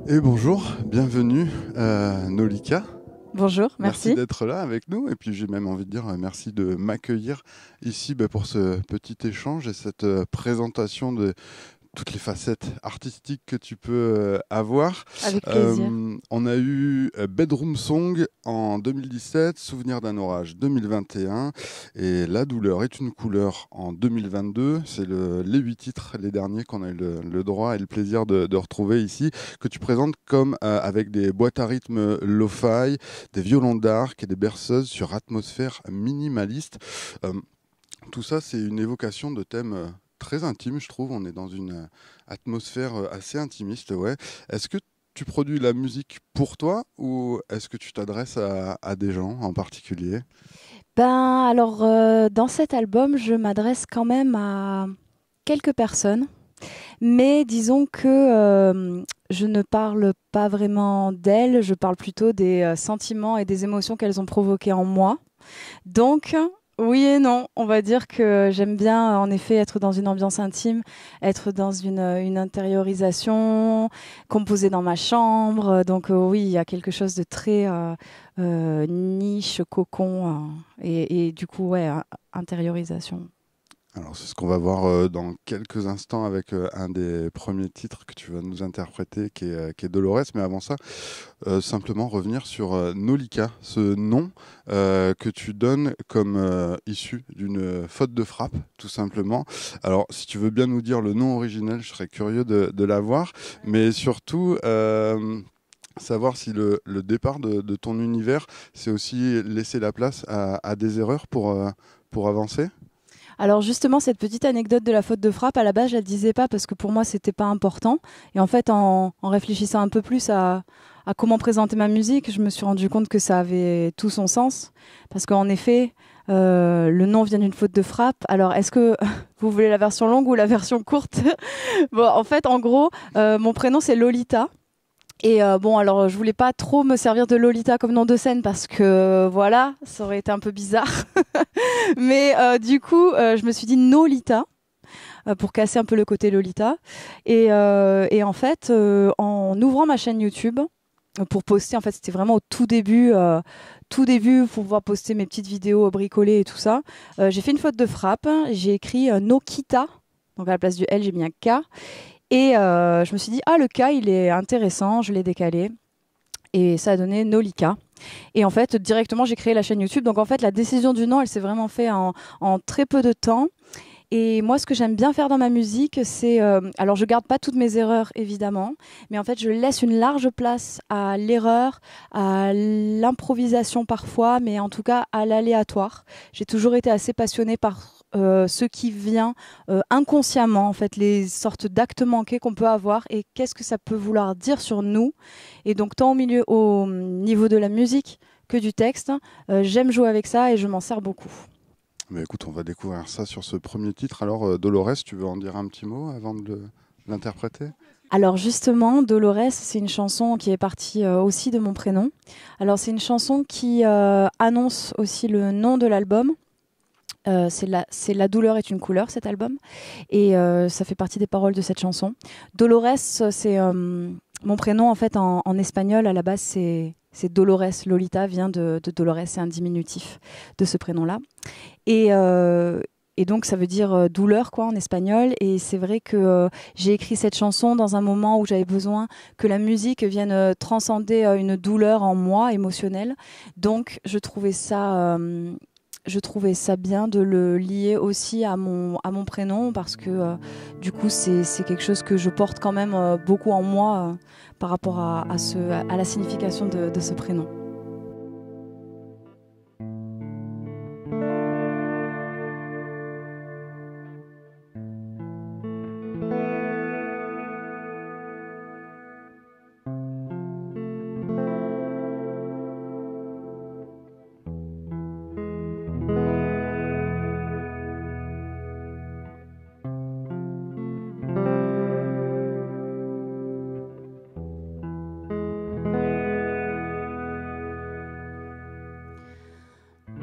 Et bonjour, bienvenue Nolika. Bonjour, Merci merci. d'être là avec nous. Et puis j'ai même envie de dire merci de m'accueillir ici pour ce petit échange et cette présentation de toutes les facettes artistiques que tu peux avoir. Avec plaisir. On a eu Bedroom Song en 2017, Souvenir d'un orage 2021 et La douleur est une couleur en 2022. C'est les 8 titres, les derniers qu'on a eu le droit et le plaisir de retrouver ici, que tu présentes comme avec des boîtes à rythme lo-fi, des violons d'arc et des berceuses sur atmosphère minimaliste. Euh, Tout ça, c'est une évocation de thèmes très intimes, je trouve. On est dans une atmosphère assez intimiste, ouais. Est-ce que tu produis la musique pour toi ou est-ce que tu t'adresses à des gens en particulier? Dans cet album, je m'adresse quand même à quelques personnes, mais disons que je ne parle pas vraiment d'elles, je parle plutôt des sentiments et des émotions qu'elles ont provoquées en moi. Donc, oui et non, on va dire que j'aime bien en effet être dans une ambiance intime, être dans une intériorisation, composer dans ma chambre. Donc oui, il y a quelque chose de très niche, cocon et du coup, ouais, intériorisation. Alors, c'est ce qu'on va voir dans quelques instants avec un des premiers titres que tu vas nous interpréter, qui est Dolores. Mais avant ça, simplement revenir sur Nolika, ce nom que tu donnes comme issu d'une faute de frappe, tout simplement. Alors, si tu veux bien nous dire le nom originel, je serais curieux de l'avoir, mais surtout savoir si le départ de ton univers, c'est aussi laisser la place à des erreurs pour avancer. Alors justement, cette petite anecdote de la faute de frappe, à la base, je la disais pas parce que pour moi, c'était pas important. Et en fait, en réfléchissant un peu plus à comment présenter ma musique, je me suis rendu compte que ça avait tout son sens. Parce qu'en effet, le nom vient d'une faute de frappe. Alors, est-ce que vous voulez la version longue ou la version courte? Bon, en fait, en gros, mon prénom, c'est Lolita. Et bon, alors je voulais pas trop me servir de Lolita comme nom de scène parce que voilà, ça aurait été un peu bizarre. Mais du coup, je me suis dit Nolita pour casser un peu le côté Lolita. Et en fait, en ouvrant ma chaîne YouTube pour poster, en fait, c'était vraiment au tout début pour pouvoir poster mes petites vidéos bricolées et tout ça. J'ai fait une faute de frappe. J'ai écrit Nokita. Donc à la place du L, j'ai mis un K. Et je me suis dit, ah, le K, il est intéressant, je l'ai décalé. Et ça a donné Nolika. Et en fait, directement, j'ai créé la chaîne YouTube. Donc en fait, la décision du nom, elle s'est vraiment faite en très peu de temps. Et moi, ce que j'aime bien faire dans ma musique, c'est... alors, je garde pas toutes mes erreurs, évidemment, mais en fait, je laisse une large place à l'erreur, à l'improvisation parfois, mais en tout cas à l'aléatoire. J'ai toujours été assez passionnée par ce qui vient inconsciemment, en fait, les sortes d'actes manqués qu'on peut avoir et qu'est-ce que ça peut vouloir dire sur nous. Et donc, tant au niveau de la musique que du texte, j'aime jouer avec ça et je m'en sers beaucoup. Mais écoute, on va découvrir ça sur ce premier titre. Alors, Dolores, tu veux en dire un petit mot avant de l'interpréter? Alors justement, Dolores, c'est une chanson qui est partie aussi de mon prénom. Alors c'est une chanson qui annonce aussi le nom de l'album. C'est La douleur est une couleur, cet album. Et ça fait partie des paroles de cette chanson. Dolores, c'est mon prénom en fait en espagnol. À la base, c'est Dolores. Lolita vient de Dolores, c'est un diminutif de ce prénom-là. Et, et donc ça veut dire douleur quoi en espagnol. Et c'est vrai que j'ai écrit cette chanson dans un moment où j'avais besoin que la musique vienne transcender une douleur en moi émotionnelle. Donc je trouvais ça bien de le lier aussi à mon prénom parce que du coup c'est quelque chose que je porte quand même beaucoup en moi par rapport à la signification de ce prénom.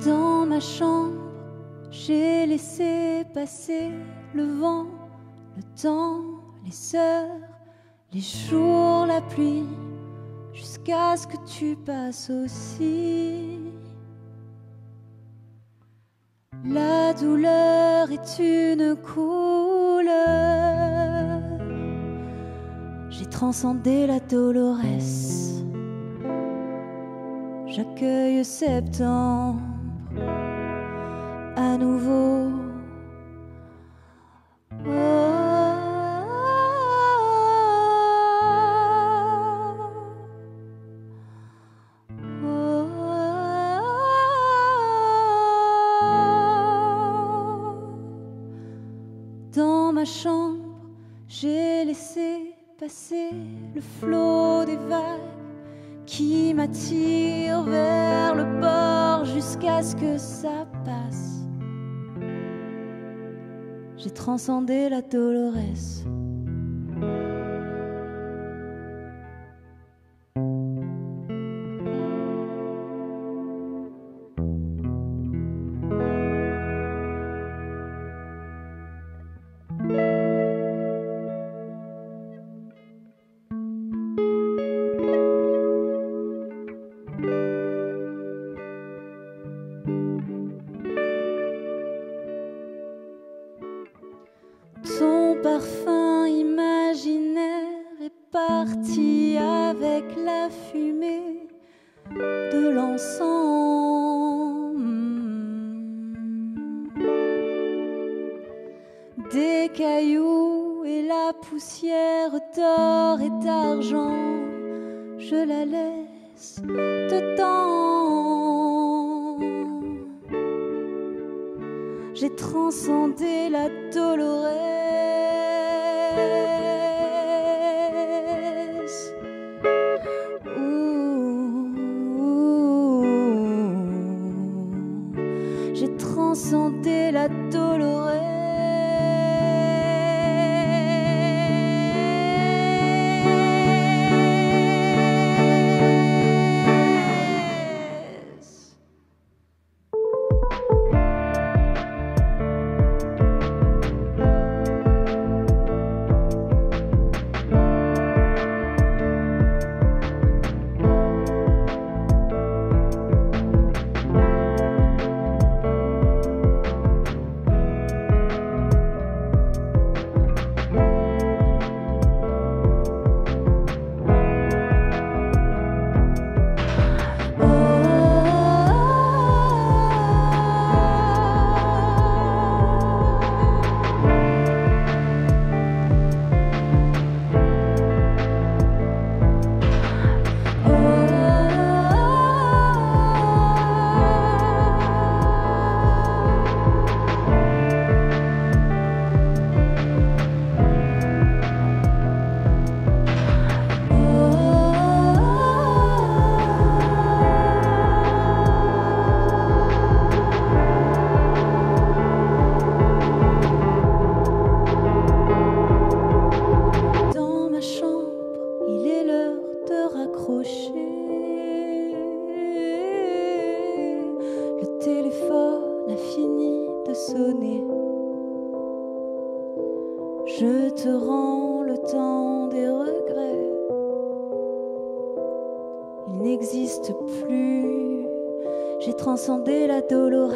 Dans ma chambre, j'ai laissé passer le vent, le temps, les heures, les jours, la pluie, jusqu'à ce que tu passes aussi. La douleur est une couleur. J'ai transcendé la Dolores. J'accueille septembre à nouveau. Dans ma chambre, j'ai laissé passer le flot des vagues qui m'attire vers le bord jusqu'à ce que ça passe. J'ai transcendé la Dolores. Ton parfum imaginaire est parti avec la fumée de l'encens. Des cailloux et la poussière d'or et d'argent, je la laisse dedans. J'ai transcendé la Dolores. J'ai transcendé la Dolores. Je te rends le temps des regrets. Il n'existe plus. J'ai transcendé la Dolores.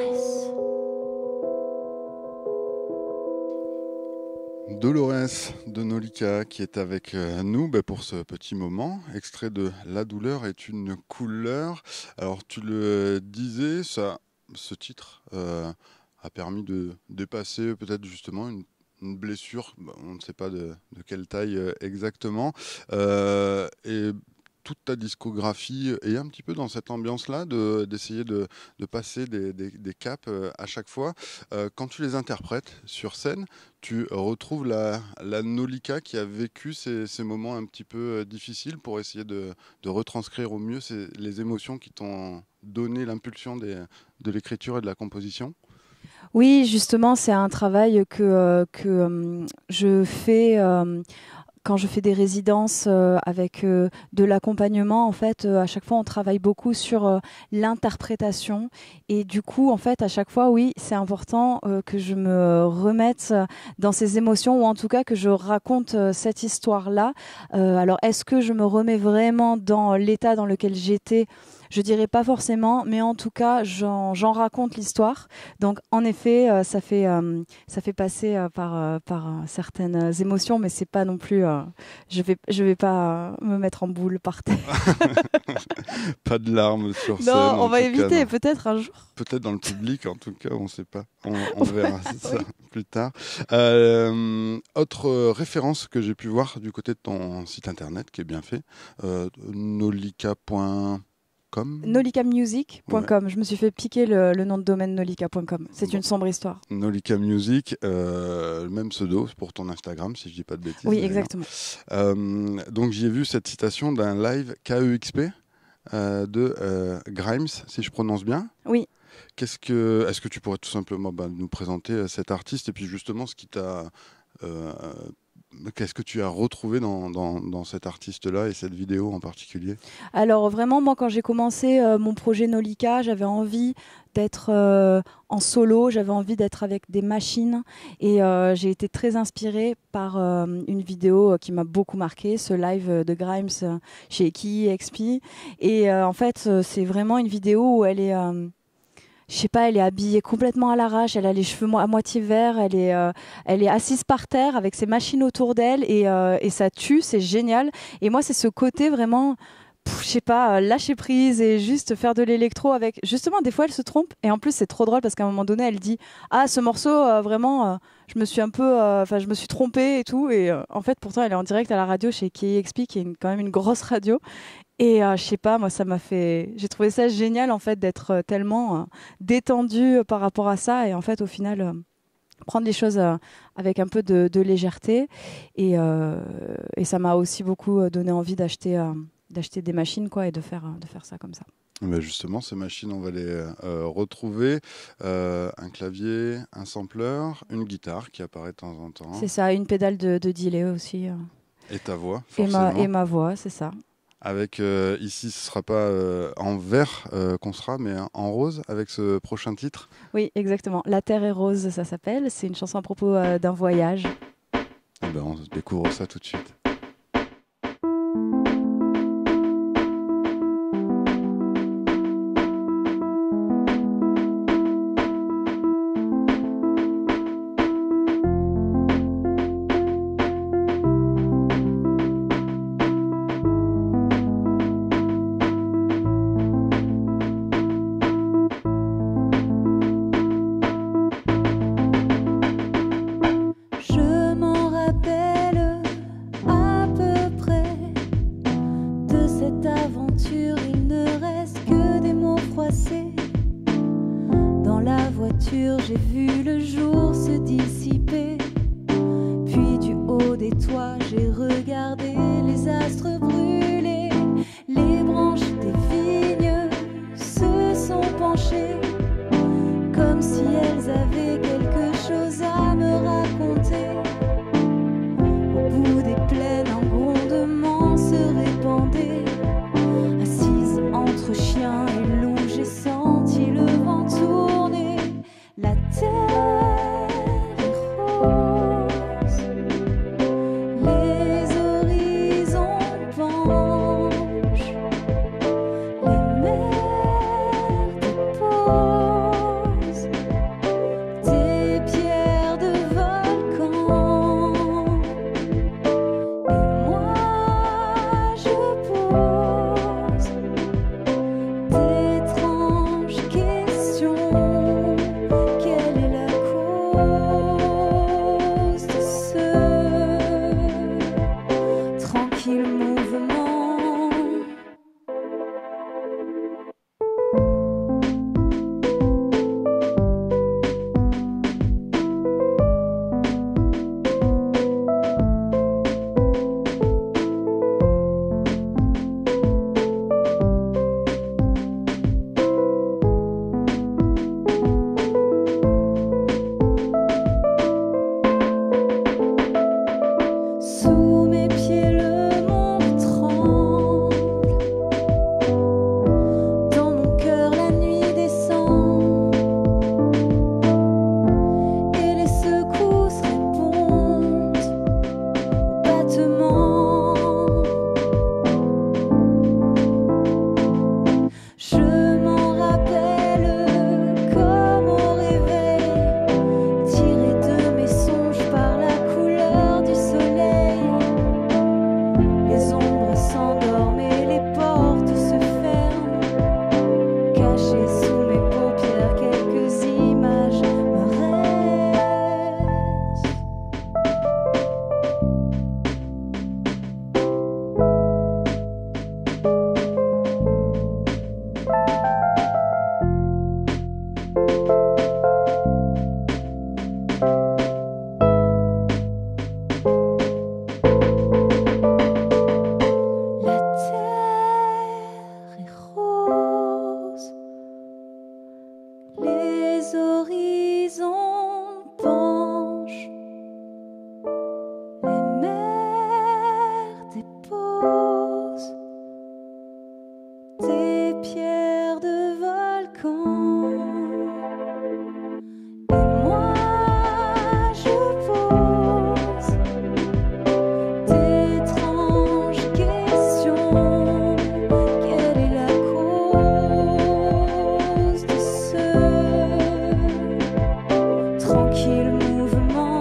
Dolores de Nolika qui est avec nous pour ce petit moment. Extrait de La douleur est une couleur. Alors tu le disais, ce titre a permis de dépasser peut-être justement une blessure, on ne sait pas de quelle taille exactement, et toute ta discographie est un petit peu dans cette ambiance-là, d'essayer de passer des caps à chaque fois. Quand tu les interprètes sur scène, tu retrouves la Nolika qui a vécu ces moments un petit peu difficiles pour essayer de retranscrire au mieux les émotions qui t'ont donné l'impulsion de l'écriture et de la composition. Oui, justement, c'est un travail que je fais quand je fais des résidences avec de l'accompagnement, en fait, à chaque fois, on travaille beaucoup sur l'interprétation. Et du coup, en fait, à chaque fois, oui, c'est important que je me remette dans ces émotions, ou en tout cas que je raconte cette histoire-là. Alors, est-ce que je me remets vraiment dans l'état dans lequel j'étais ? Je dirais pas forcément, mais en tout cas, j'en raconte l'histoire. Donc, en effet, ça fait passer par certaines émotions, mais c'est pas non plus. Je vais pas me mettre en boule par terre. Pas de larmes sur scène. Non, on va tout cas, éviter, non. peut-être un jour. Peut-être dans le public, en tout cas, on ne sait pas. On verra ça Oui. plus tard. Autre référence que j'ai pu voir du côté de ton site internet, qui est bien fait, nolika.com. Nolikamusic.com. Ouais. Je me suis fait piquer le nom de domaine nolika.com. C'est une sombre histoire. Nolika Music, même pseudo pour ton Instagram, si je dis pas de bêtises. Oui, exactement. Donc j'ai vu cette citation d'un live KEXP de Grimes, si je prononce bien. Oui. Est-ce que tu pourrais tout simplement nous présenter cet artiste et puis justement ce qui t'a... qu'est-ce que tu as retrouvé dans cet artiste-là et cette vidéo en particulier ? Alors vraiment, moi, quand j'ai commencé mon projet Nolika, j'avais envie d'être en solo, j'avais envie d'être avec des machines et j'ai été très inspirée par une vidéo qui m'a beaucoup marquée, ce live de Grimes chez KEXP. Et en fait, c'est vraiment une vidéo où elle est... je sais pas, elle est habillée complètement à l'arrache, elle a les cheveux à moitié verts, elle est assise par terre avec ses machines autour d'elle et ça tue, c'est génial. Et moi, c'est ce côté vraiment, je sais pas, lâcher prise et juste faire de l'électro avec... Justement, des fois, elle se trompe et en plus, c'est trop drôle parce qu'à un moment donné, elle dit « Ah, ce morceau, vraiment, je me suis un peu... je me suis trompée et tout. » Et en fait, pourtant, elle est en direct à la radio chez KEXP, qui est quand même une grosse radio. Et je sais pas, moi, ça m'a fait... J'ai trouvé ça génial, en fait, d'être tellement détendue par rapport à ça. Et en fait, au final, prendre les choses avec un peu de légèreté. Et ça m'a aussi beaucoup donné envie d'acheter des machines, quoi, et de faire ça comme ça. Ben justement, ces machines, on va les retrouver. Un clavier, un sampler, une guitare qui apparaît de temps en temps. C'est ça, une pédale de delay aussi. Et ta voix, forcément. Et ma voix, c'est ça. Avec ici, ce ne sera pas en vert qu'on sera, mais en rose avec ce prochain titre. Oui, exactement. La Terre est rose, ça s'appelle. C'est une chanson à propos d'un voyage. Eh ben, on découvre ça tout de suite. J'ai vu le jour se dissiper, puis du haut des toits j'ai regardé les astres brûler. Les branches des vignes se sont penchées, comme si elles avaient quelque chose à me raconter. Au bout des plaines un grondement se répandait. Assise entre chiens et loups, j'ai senti le vent tourner. La terre pierres de volcan. Et moi, je pose d'étranges questions. Quelle est la cause de ce tranquille mouvement?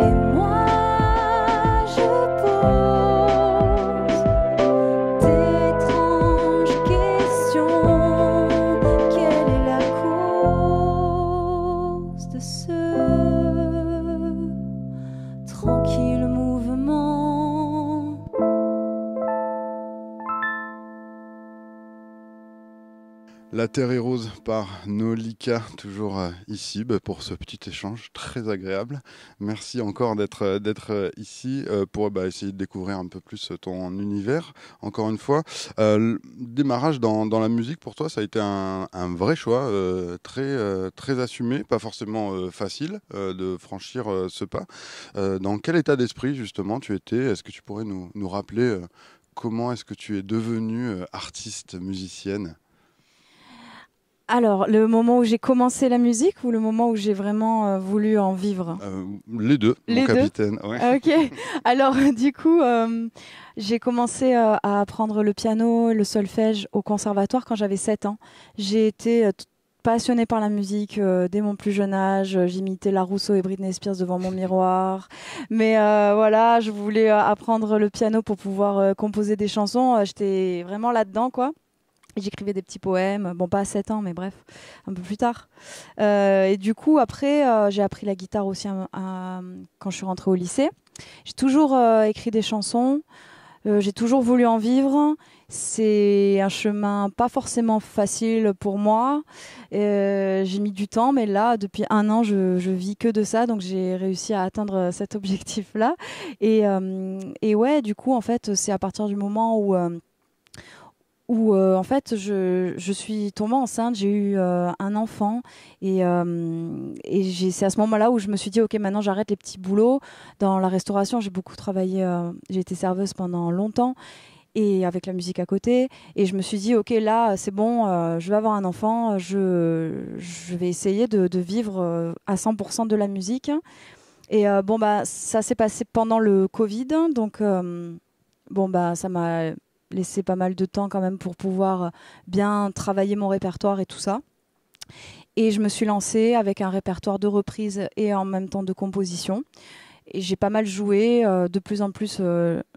Et moi, je pose d'étranges questions. Quelle est la cause de ce tranquille mouvement? La Terre est rose par Nolika, toujours ici pour ce petit échange très agréable. Merci encore d'être ici pour essayer de découvrir un peu plus ton univers. Encore une fois, le démarrage dans la musique pour toi, ça a été un vrai choix, très assumé, pas forcément facile de franchir ce pas. Dans quel état d'esprit justement tu étais? Est-ce que tu pourrais nous rappeler comment est-ce que tu es devenue artiste, musicienne? Alors, le moment où j'ai commencé la musique ou le moment où j'ai vraiment voulu en vivre? Les deux, Les mon deux. capitaine. Ouais. Ok. Alors, du coup, j'ai commencé à apprendre le piano, le solfège au conservatoire quand j'avais 7 ans. J'ai été passionnée par la musique dès mon plus jeune âge. J'imitais la Rousseau et Britney Spears devant mon miroir. Mais voilà, je voulais apprendre le piano pour pouvoir composer des chansons. J'étais vraiment là-dedans, quoi. J'écrivais des petits poèmes, bon pas à 7 ans, mais bref, un peu plus tard. Et du coup, après, j'ai appris la guitare aussi quand je suis rentrée au lycée. J'ai toujours écrit des chansons, j'ai toujours voulu en vivre. C'est un chemin pas forcément facile pour moi. J'ai mis du temps, mais là, depuis 1 an, je vis que de ça, donc j'ai réussi à atteindre cet objectif-là. Et ouais, du coup, en fait, c'est à partir du moment où en fait je suis tombée enceinte, j'ai eu un enfant et c'est à ce moment-là où je me suis dit ok, maintenant j'arrête les petits boulots. Dans la restauration, j'ai beaucoup travaillé, j'ai été serveuse pendant longtemps et avec la musique à côté, et je me suis dit ok, là c'est bon, je vais avoir un enfant, je vais essayer de vivre à 100% de la musique. Et bon bah ça s'est passé pendant le Covid, donc bon bah ça m'a laissé pas mal de temps quand même pour pouvoir bien travailler mon répertoire et tout ça. Et je me suis lancée avec un répertoire de reprises et en même temps de composition. Et j'ai pas mal joué de plus en plus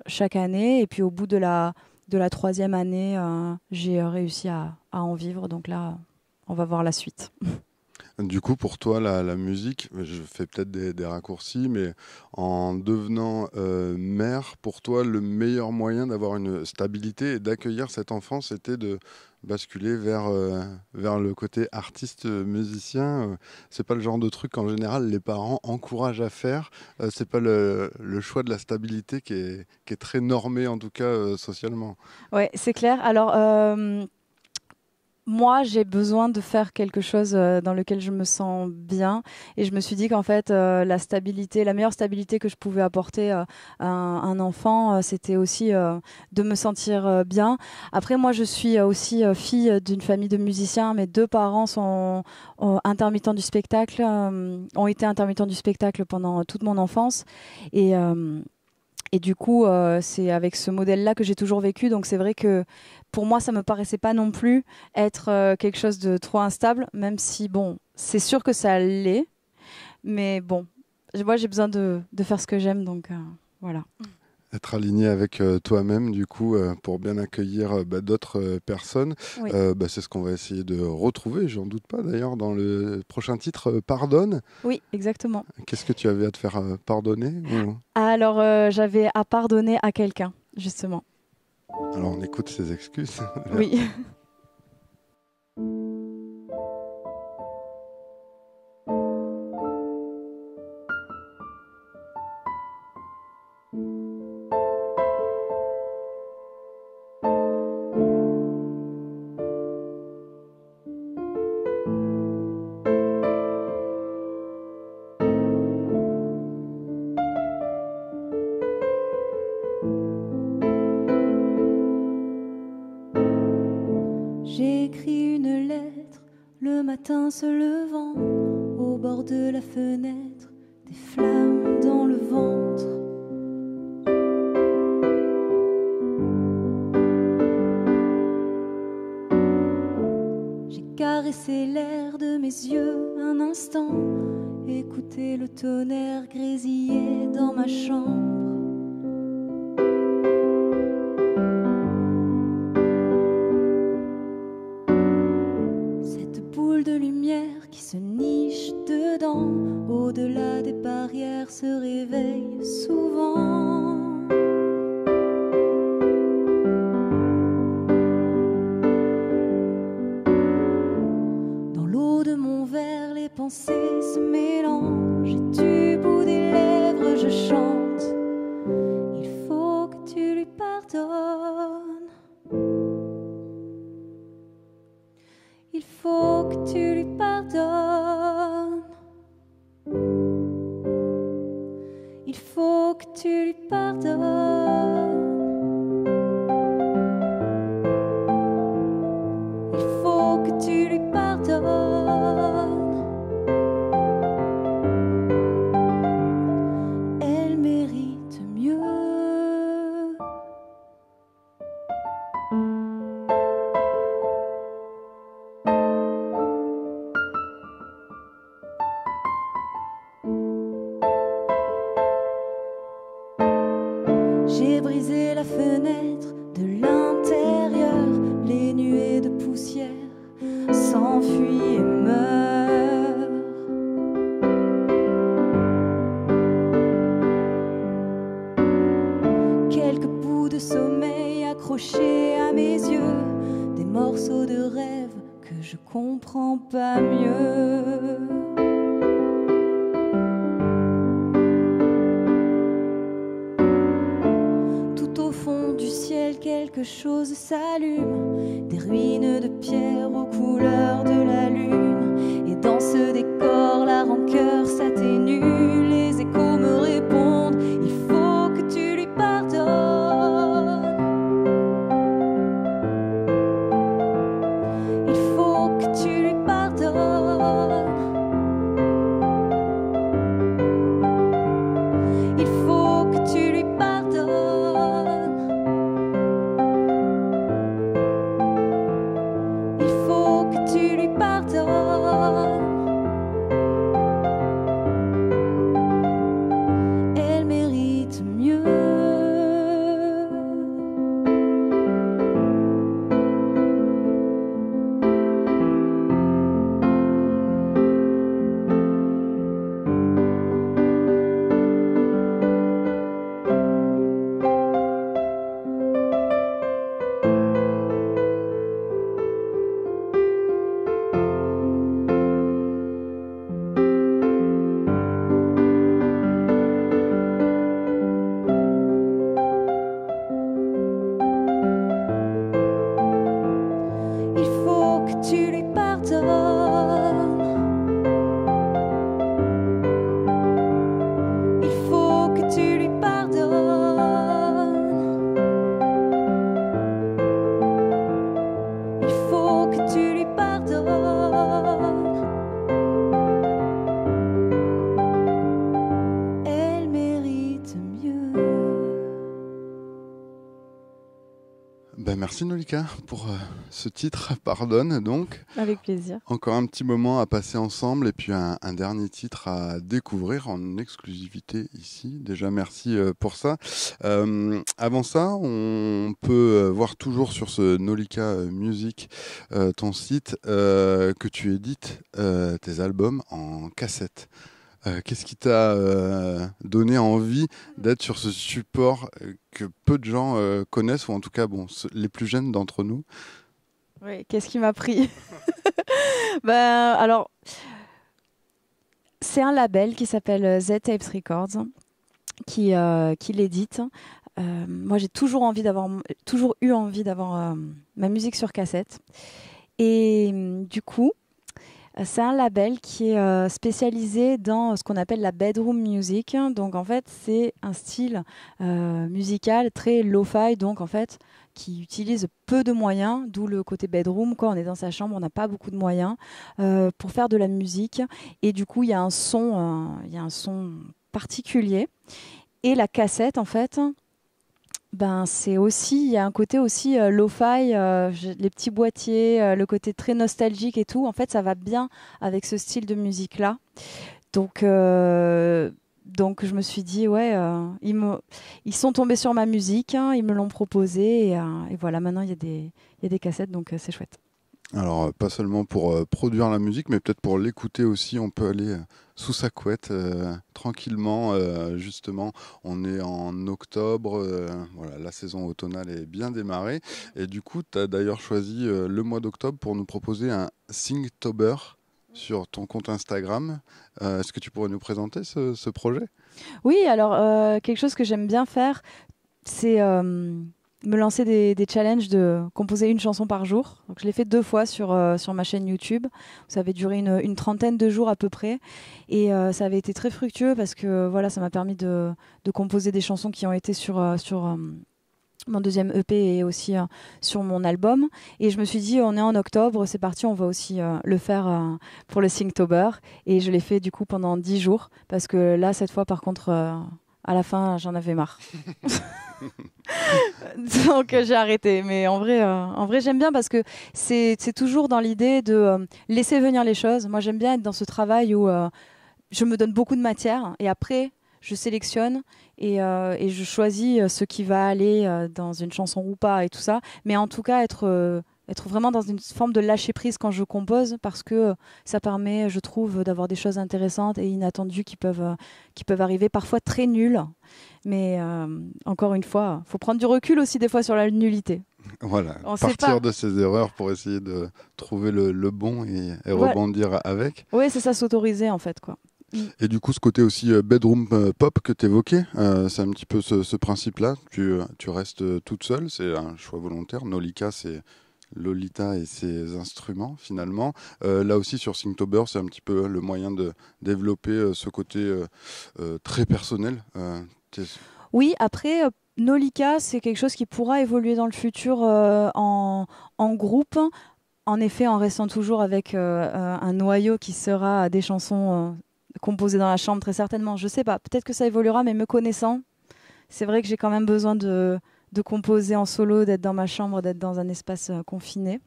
chaque année. Et puis au bout de la 3e année, j'ai réussi à en vivre. Donc là, on va voir la suite. Du coup, pour toi, la musique, je fais peut-être des raccourcis, mais en devenant mère, pour toi, le meilleur moyen d'avoir une stabilité et d'accueillir cet enfant, c'était de basculer vers le côté artiste, musicien. C'est pas le genre de truc qu'en général les parents encouragent à faire. C'est pas le choix de la stabilité qui est très normé, en tout cas socialement. Ouais, c'est clair. Alors, moi, j'ai besoin de faire quelque chose dans lequel je me sens bien. Et je me suis dit qu'en fait, la stabilité, la meilleure stabilité que je pouvais apporter à un enfant, c'était aussi de me sentir bien. Après, moi, je suis aussi fille d'une famille de musiciens. Mes 2 parents sont intermittents du spectacle, ont été intermittents du spectacle pendant toute mon enfance. Et du coup, c'est avec ce modèle-là que j'ai toujours vécu. Donc c'est vrai que pour moi, ça me paraissait pas non plus être quelque chose de trop instable, même si, bon, c'est sûr que ça l'est. Mais bon, moi, j'ai besoin de faire ce que j'aime, donc voilà. Être aligné avec toi-même, du coup, pour bien accueillir d'autres personnes. Oui. C'est ce qu'on va essayer de retrouver, j'en doute pas d'ailleurs, dans le prochain titre, Pardonne. Oui, exactement. Qu'est-ce que tu avais à te faire pardonner ou... Alors, j'avais à pardonner à quelqu'un, justement. Alors on écoute ses excuses. Oui. matin se levant, au bord de la fenêtre, des flammes dans le ventre. J'ai caressé l'air de mes yeux un instant, écouté le tonnerre grésiller dans ma chambre. De lumière qui se niche dedans, au-delà des barrières, se réveille souvent. Dans l'eau de mon verre, les pensées se mélangent et du bout des lèvres, je chante. Il faut que tu lui pardonnes. Il faut que tu lui pardonnes. Il faut que tu lui pardonnes. Il faut que tu lui pardonnes. Elle mérite mieux. J'ai brisé la fenêtre de l'intérieur, les nuées de poussière s'enfuient et meurent. Quelques bouts de sommeil accrochés à mes yeux, des morceaux de rêve que je comprends pas mieux. Quelque chose s'allume, des ruines de pierre aux couleurs de la lune. Et dans ce décor, la rancœur s'atténue. Les échos me répondent, il faut que tu lui pardonnes. Il faut que tu lui pardonnes. Il faut que tu lui pardonnes. Tu lui pardonnes. Elle mérite mieux. Tu lui pardonnes. Il faut que tu lui pardonnes. Il faut que tu lui pardonnes. Elle mérite mieux. Merci Nolika pour ce titre, Pardonne donc. Avec plaisir. Encore un petit moment à passer ensemble et puis un dernier titre à découvrir en exclusivité ici. Déjà merci pour ça. Avant ça, on peut voir toujours sur ce Nolika Music, ton site, que tu édites tes albums en cassette. Qu'est-ce qui t'a donné envie d'être sur ce support que peu de gens connaissent, ou en tout cas les plus jeunes d'entre nous? Oui, qu'est-ce qui m'a pris? Alors, c'est un label qui s'appelle Z Tapes Records qui l'édite. Moi, j'ai toujours eu envie d'avoir ma musique sur cassette. Et du coup, c'est un label qui est spécialisé dans ce qu'on appelle la bedroom music. Donc en fait, c'est un style musical très lo-fi, donc en fait, qui utilise peu de moyens, d'où le côté bedroom. Quand on est dans sa chambre, on n'a pas beaucoup de moyens pour faire de la musique. Et du coup, il y a un son particulier. Et la cassette, en fait, ben, c'est aussi, il y a un côté aussi lo-fi, les petits boîtiers, le côté très nostalgique et tout. En fait, ça va bien avec ce style de musique-là. Donc je me suis dit, ouais, ils sont tombés sur ma musique, hein, ils me l'ont proposé, et voilà, maintenant il y a des cassettes, donc c'est chouette. Alors, pas seulement pour produire la musique, mais peut-être pour l'écouter aussi, on peut aller sous sa couette tranquillement. Justement, on est en octobre, voilà, la saison automnale est bien démarrée. Et du coup, tu as d'ailleurs choisi le mois d'octobre pour nous proposer un Singtober sur ton compte Instagram. Est-ce que tu pourrais nous présenter ce projet ? Oui, alors quelque chose que j'aime bien faire, c'est me lancer des challenges de composer une chanson par jour. Donc, je l'ai fait 2 fois sur ma chaîne YouTube. Ça avait duré une trentaine de jours à peu près. Et ça avait été très fructueux parce que voilà, ça m'a permis de composer des chansons qui ont été sur mon deuxième EP et aussi sur mon album. Et je me suis dit, on est en octobre, c'est parti, on va aussi le faire pour le Singtober. Et je l'ai fait du coup pendant 10 jours. Parce que là, cette fois, par contre, à la fin, j'en avais marre. Donc j'ai arrêté. Mais en vrai, j'aime bien parce que c'est toujours dans l'idée de laisser venir les choses. Moi, j'aime bien être dans ce travail où je me donne beaucoup de matière et après, je sélectionne et je choisis ce qui va aller dans une chanson ou pas et tout ça. Mais en tout cas, être vraiment dans une forme de lâcher prise quand je compose parce que ça permet, je trouve, d'avoir des choses intéressantes et inattendues qui peuvent arriver, parfois très nulles. Mais encore une fois, il faut prendre du recul aussi des fois sur la nullité. Voilà, partir de ses erreurs pour essayer de trouver le bon et rebondir avec. Oui, c'est ça, s'autoriser en fait, quoi. Et du coup, ce côté aussi bedroom pop que tu évoquais, c'est un petit peu ce principe-là. Tu restes toute seule, c'est un choix volontaire. Nolika, c'est Lolita et ses instruments, finalement. Là aussi, sur Singtober, c'est un petit peu le moyen de développer ce côté très personnel. Oui, après, Nolika, c'est quelque chose qui pourra évoluer dans le futur en groupe. En effet, en restant toujours avec un noyau qui sera des chansons composées dans la chambre, très certainement. Je sais pas, peut-être que ça évoluera, mais me connaissant, c'est vrai que j'ai quand même besoin de composer en solo, d'être dans ma chambre, d'être dans un espace confiné.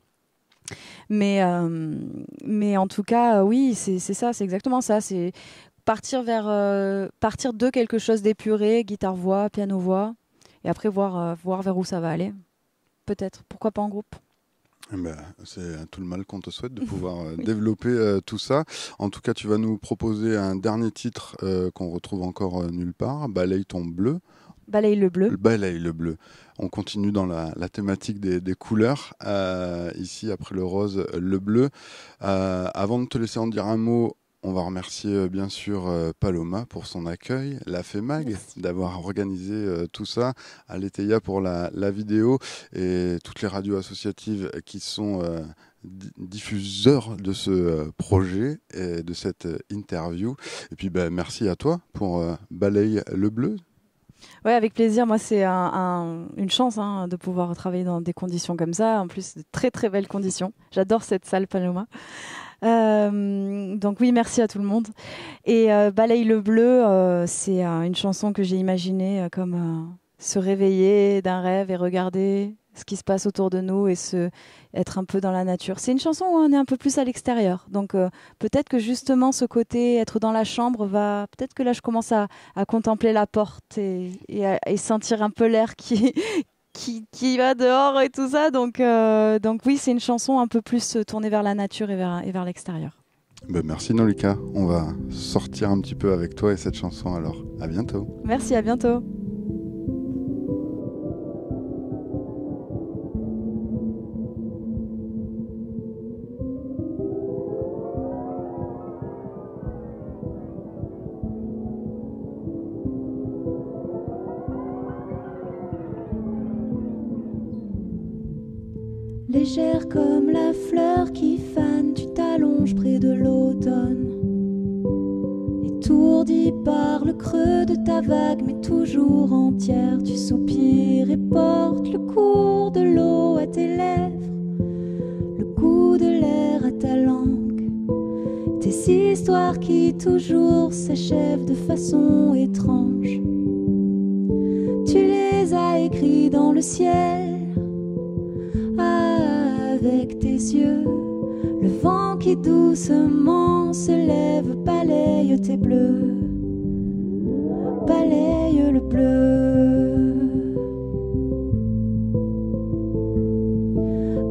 Mais en tout cas, oui, c'est ça, c'est exactement ça. C'est partir de quelque chose d'épuré, guitare-voix, piano-voix, et après voir vers où ça va aller. Peut-être, pourquoi pas en groupe. C'est tout le mal qu'on te souhaite de pouvoir développer tout ça. En tout cas, tu vas nous proposer un dernier titre qu'on retrouve encore nulle part, Balaye ton bleu. Balaye le bleu. Balaye le bleu. On continue dans la thématique des couleurs. Ici, après le rose, le bleu. Avant de te laisser en dire un mot, on va remercier bien sûr Paloma pour son accueil, la FEMAG d'avoir organisé tout ça, Aletheia pour la vidéo et toutes les radios associatives qui sont diffuseurs de ce projet et de cette interview. Et puis merci à toi pour Balaye le bleu. Ouais, avec plaisir. Moi, c'est une chance de pouvoir travailler dans des conditions comme ça. En plus, de très très belles conditions. J'adore cette salle Paloma. Donc oui, merci à tout le monde. Et Balaye le bleu, c'est une chanson que j'ai imaginée comme se réveiller d'un rêve et regarder ce qui se passe autour de nous et être un peu dans la nature. C'est une chanson où on est un peu plus à l'extérieur. Donc peut-être que justement ce côté être dans la chambre peut-être que là je commence à contempler la porte et sentir un peu l'air qui va dehors et tout ça. Donc oui, c'est une chanson un peu plus tournée vers la nature et vers l'extérieur. Merci Nolika. On va sortir un petit peu avec toi et cette chanson alors. À bientôt. Merci, à bientôt. Légère comme la fleur qui fane, tu t'allonges près de l'automne et tourne étourdie par le creux de ta vague, mais toujours entière. Tu soupires et portes le cours de l'eau à tes lèvres, le goût de l'air à ta langue. Tes histoires qui toujours s'achèvent de façon étrange. Tu les as écrits dans le ciel avec tes yeux. Le vent qui doucement se lève balaye tes bleus, balaye le bleu,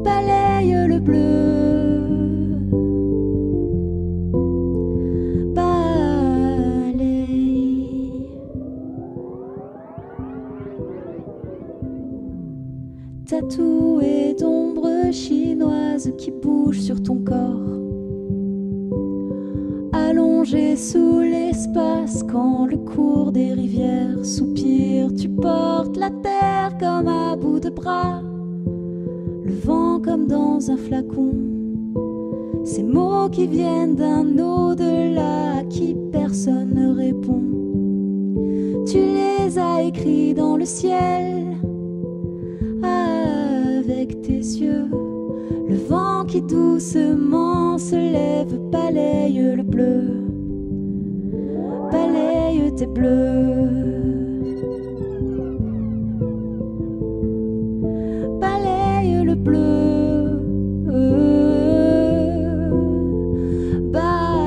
balaye le bleu, balaye. Tatoué d'ombres chinoises qui bougent sur ton corps, allongé sous l'espace quand le cours des rivières soupire. Tu portes la terre comme à bout de bras, le vent comme dans un flacon. Ces mots qui viennent d'un au-delà à qui personne ne répond. Tu les as écrits dans le ciel avec tes yeux. Le vent qui doucement se lève balaye le bleu, balaye tes bleus, balaye le bleu, balaye.